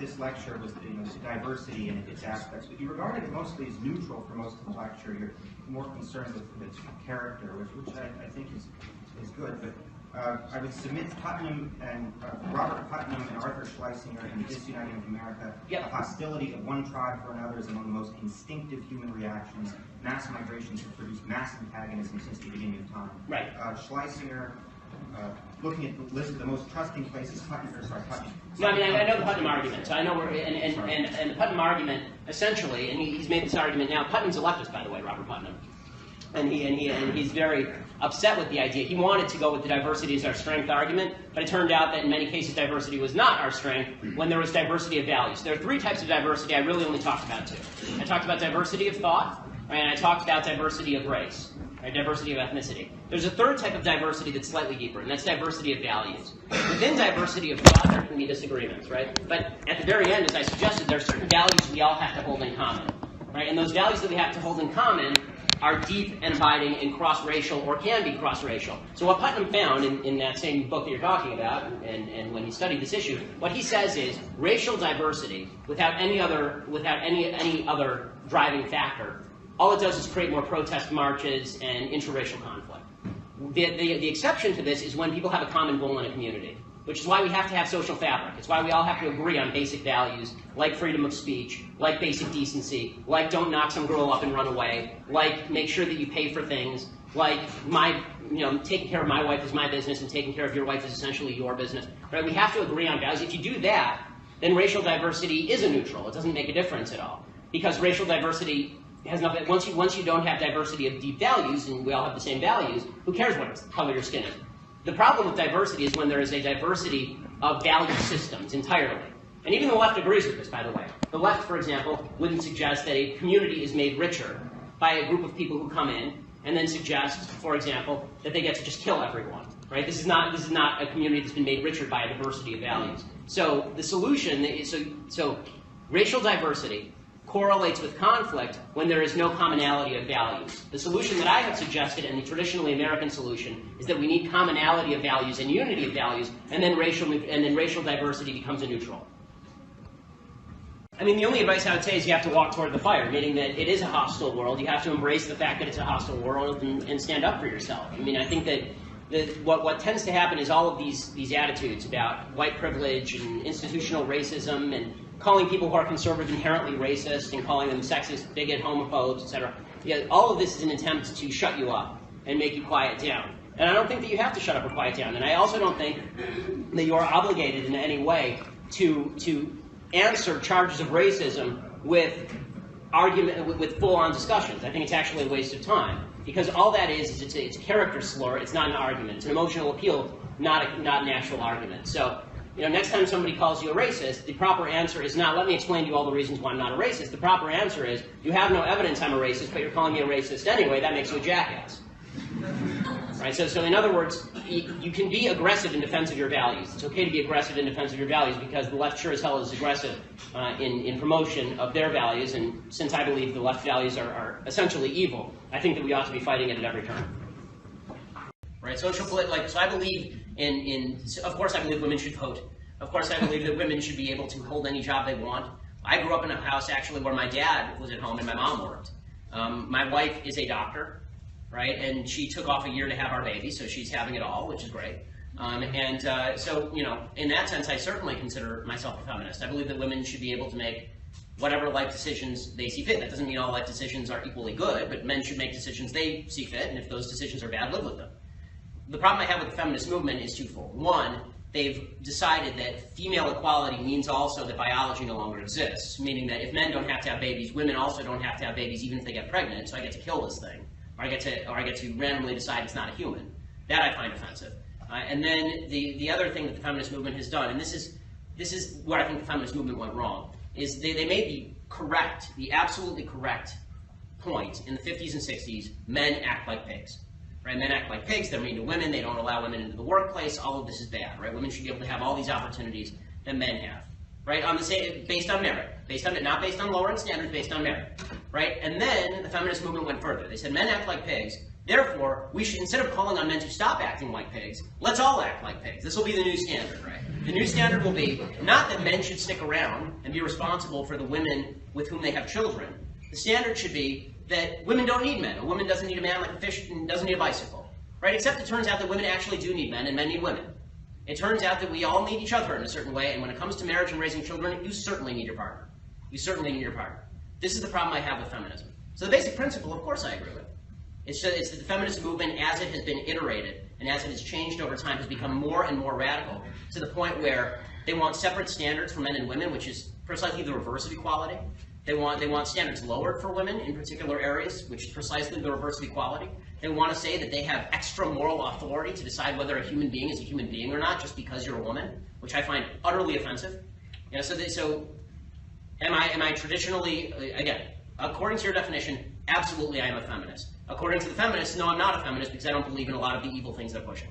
this lecture was diversity and its aspects, but you regarded it mostly as neutral for most of the lecture. You're more concerned with its character, which I think is good. But I would submit Putnam and Robert Putnam and Arthur Schlesinger in Disuniting of America. The hostility of one tribe for another is among the most instinctive human reactions. Mass migrations have produced mass antagonism since the beginning of time. Right. Schlesinger, looking at the list of the most trusting places, Putnam. No, I mean, I know the Putnam argument, so I know where, and the Putnam argument, essentially, and he's made this argument now. Putnam's a leftist, by the way, Robert Putnam. And he's very upset with the idea. He wanted to go with the diversity as our strength argument, but it turned out that in many cases diversity was not our strength when there was diversity of values. There are three types of diversity. I really only talked about two. I talked about diversity of thought, right, and I talked about diversity of race, right, diversity of ethnicity. There's a third type of diversity that's slightly deeper, and that's diversity of values. Within diversity of thought, there can be disagreements, right? But at the very end, as I suggested, there are certain values we all have to hold in common, right? And those values that we have to hold in common are deep and abiding and cross-racial, or can be cross-racial. So what Putnam found in that same book that you're talking about, and when he studied this issue, what he says is racial diversity, without any other driving factor, all it does is create more protest marches and interracial conflict. The exception to this is when people have a common goal in a community, which is why we have to have social fabric. It's why we all have to agree on basic values, like freedom of speech, like basic decency, like don't knock some girl up and run away, like make sure that you pay for things, like taking care of my wife is my business and taking care of your wife is essentially your business. Right? We have to agree on values. If you do that, then racial diversity is a neutral. It doesn't make a difference at all. Because racial diversity has nothing. Once you don't have diversity of deep values, and we all have the same values, who cares what color your skin is? The problem with diversity is when there is a diversity of value systems entirely. And even the left agrees with this, by the way. The left, for example, wouldn't suggest that a community is made richer by a group of people who come in and then suggest, for example, that they get to just kill everyone. Right? This is not a community that's been made richer by a diversity of values. So the solution is so racial diversity correlates with conflict when there is no commonality of values. The solution that I have suggested, and the traditionally American solution, is that we need commonality of values and unity of values, and then racial diversity becomes a neutral. I mean, the only advice I would say is you have to walk toward the fire, meaning that it is a hostile world. You have to embrace the fact that it's a hostile world and stand up for yourself. I mean, I think that what tends to happen is all of these attitudes about white privilege and institutional racism and calling people who are conservative inherently racist and calling them sexist, bigot, homophobes, etc. Yeah, all of this is an attempt to shut you up and make you quiet down. And I don't think that you have to shut up or quiet down. And I also don't think that you are obligated in any way to answer charges of racism with with full-on discussions. I think it's actually a waste of time. Because all that is it's a character slur. It's not an argument. It's an emotional appeal, not an actual argument. So, next time somebody calls you a racist, the proper answer is not, let me explain to you all the reasons why I'm not a racist. The proper answer is, you have no evidence I'm a racist, but you're calling me a racist anyway. That makes you a jackass. Right? So in other words, you can be aggressive in defense of your values. It's okay to be aggressive in defense of your values because the left sure as hell is aggressive in promotion of their values. And since I believe the left values are essentially evil, I think that we ought to be fighting it at every turn. Right? So I believe of course I believe women should vote. Of course I believe that women should be able to hold any job they want. I grew up in a house actually where my dad was at home and my mom worked. My wife is a doctor. Right, and she took off a year to have our baby, so she's having it all, which is great. So, in that sense, I certainly consider myself a feminist. I believe that women should be able to make whatever life decisions they see fit. That doesn't mean all life decisions are equally good, but men should make decisions they see fit, and if those decisions are bad, live with them. The problem I have with the feminist movement is twofold. One, they've decided that female equality means also that biology no longer exists, meaning that if men don't have to have babies, women also don't have to have babies even if they get pregnant, so I get to kill this thing. Or I get to randomly decide it's not a human. That I find offensive. And then the other thing that the feminist movement has done, and this is where I think the feminist movement went wrong, is they made the absolutely correct point in the 50s and 60s, men act like pigs. Right? Men act like pigs, they're mean to women, they don't allow women into the workplace, all of this is bad. Right? Women should be able to have all these opportunities that men have. Right? Based on merit. Not based on lower end standards, based on merit. Right? And then the feminist movement went further. They said men act like pigs, Therefore, we should, instead of calling on men to stop acting like pigs, let's all act like pigs. This will be the new standard, right? The new standard will be not that men should stick around and be responsible for the women with whom they have children. The standard should be that women don't need men. A woman doesn't need a man like a fish and doesn't need a bicycle, right? Except it turns out that women actually do need men and men need women. It turns out that we all need each other in a certain way, and when it comes to marriage and raising children, you certainly need your partner. You certainly need your partner. This is the problem I have with feminism. So the basic principle, of course I agree with. It's that the feminist movement, as it has been iterated and as it has changed over time, has become more and more radical to the point where they want separate standards for men and women, which is precisely the reverse of equality. They want standards lowered for women in particular areas, which is precisely the reverse of equality. They want to say that they have extra moral authority to decide whether a human being is a human being or not just because you're a woman, which I find utterly offensive. You know, so am I traditionally, again, according to your definition, absolutely I am a feminist. According to the feminists, no, I'm not a feminist because I don't believe in a lot of the evil things they're pushing.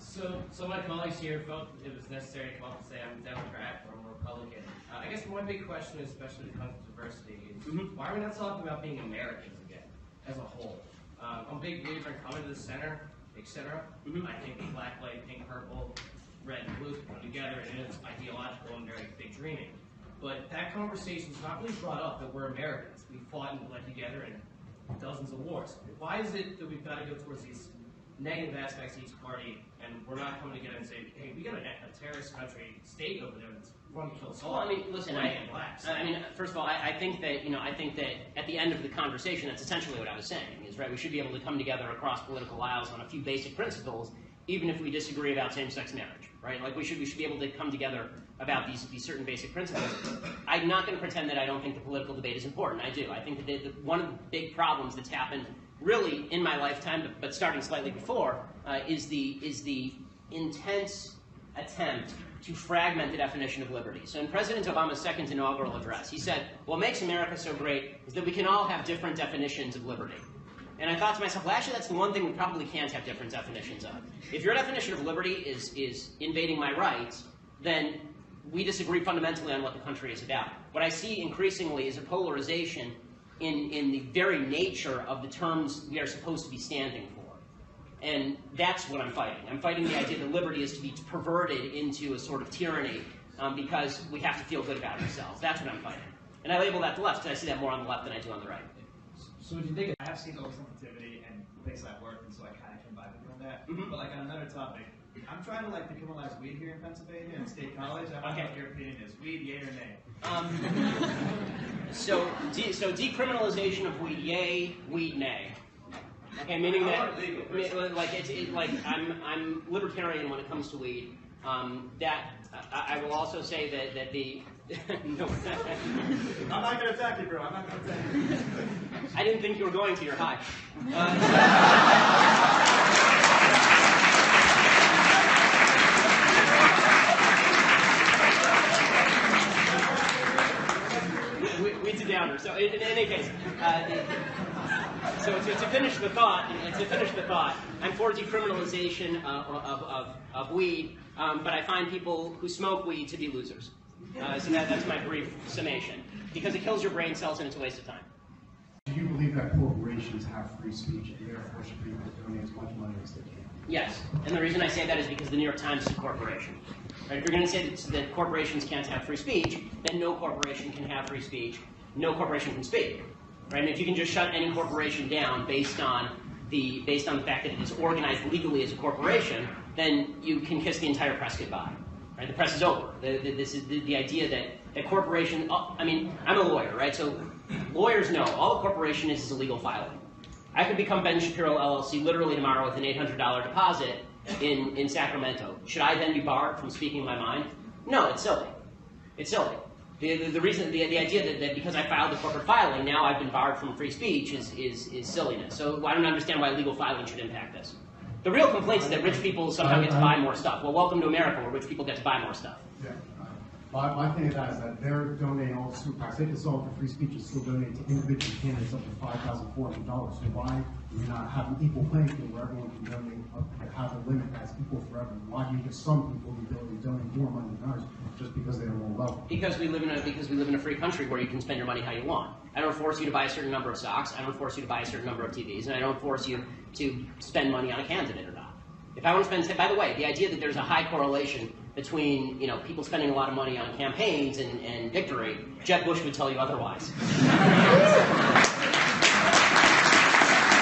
So my colleagues here felt it was necessary to come up and say I'm a Democrat or I'm a Republican. I guess one big question, especially when it comes to diversity, is why are we not talking about being Americans again, as a whole? I'm a big believer in coming to the center, etc. I think black, white, pink, purple, red, and blue come together, and it's ideological and very big dreaming. But that conversation is not really brought up that we're Americans. We fought and bled together in dozens of wars. Why is it that we've got to go towards these negative aspects of each party, and we're not coming together and saying, hey, we got a terrorist country state over there that's going to kill us all? Well, I mean, listen, first of all, I think that at the end of the conversation, that's essentially what I was saying, is right, we should be able to come together across political aisles on a few basic principles, even if we disagree about same-sex marriage, right? Like we should be able to come together about these certain basic principles. I'm not going to pretend that I don't think the political debate is important. I do. I think that one of the big problems that's happened really in my lifetime, but starting slightly before, is the intense attempt to fragment the definition of liberty. So in President Obama's second inaugural address, he said, what makes America so great is that we can all have different definitions of liberty. And I thought to myself, well, actually, that's the one thing we probably can't have different definitions of. If your definition of liberty is invading my rights, then we disagree fundamentally on what the country is about. What I see increasingly is a polarization in the very nature of the terms we are supposed to be standing for. And that's what I'm fighting. I'm fighting the idea that liberty is to be perverted into a sort of tyranny because we have to feel good about ourselves. That's what I'm fighting. And I label that the left because I see that more on the left than I do on the right. So would you think I have seen oversensitivity and places I work, and so I kind of can vibe with you on that. But like on another topic, I'm trying to like decriminalize weed here in Pennsylvania and State College. I don't know what your opinion is. Weed, yay or nay? So decriminalization of weed, yay, weed, nay. Okay, meaning that I'm libertarian when it comes to weed. I will also say that the no. I'm not going to attack you, bro. I'm not going to attack you. I didn't think you were going to. You're high. Weed's a downer. So in any case, so to finish the thought, I'm for decriminalization of weed, but I find people who smoke weed to be losers. So that's my brief summation. Because it kills your brain cells and it's a waste of time. Do you believe that corporations have free speech and therefore should be able to donate as much money as they can? Yes. And the reason I say that is because the New York Times is a corporation. Right? If you're going to say that corporations can't have free speech, then no corporation can have free speech. No corporation can speak. Right? And if you can just shut any corporation down based on the fact that it is organized legally as a corporation, then you can kiss the entire press goodbye. Right? The press is over. This is the idea that corporation. I mean, I'm a lawyer, right? So lawyers know all a corporation is illegal filing. I could become Ben Shapiro LLC literally tomorrow with an $800 deposit in Sacramento. Should I then be barred from speaking my mind? No, it's silly. It's silly. The reason, the idea that because I filed the corporate filing, now I've been barred from free speech is silliness. So I don't understand why legal filing should impact this. The real complaint is that rich people somehow get to buy more stuff. Well, welcome to America, where rich people get to buy more stuff. Yeah. My thing is that they're donating all the super PACs. They can solve for free speech and still donate to individual candidates up to $5,400. So why do we not have an equal playing field where everyone can donate, have a limit that's equal for everyone? Why do you give some people the ability to donate more money than others just because they're more level? Because we live in a free country where you can spend your money how you want. I don't force you to buy a certain number of stocks. I don't force you to buy a certain number of TVs, and I don't force you to spend money on a candidate or not. If I want to spend, by the way, the idea that there's a high correlation between people spending a lot of money on campaigns and victory, Jeb Bush would tell you otherwise.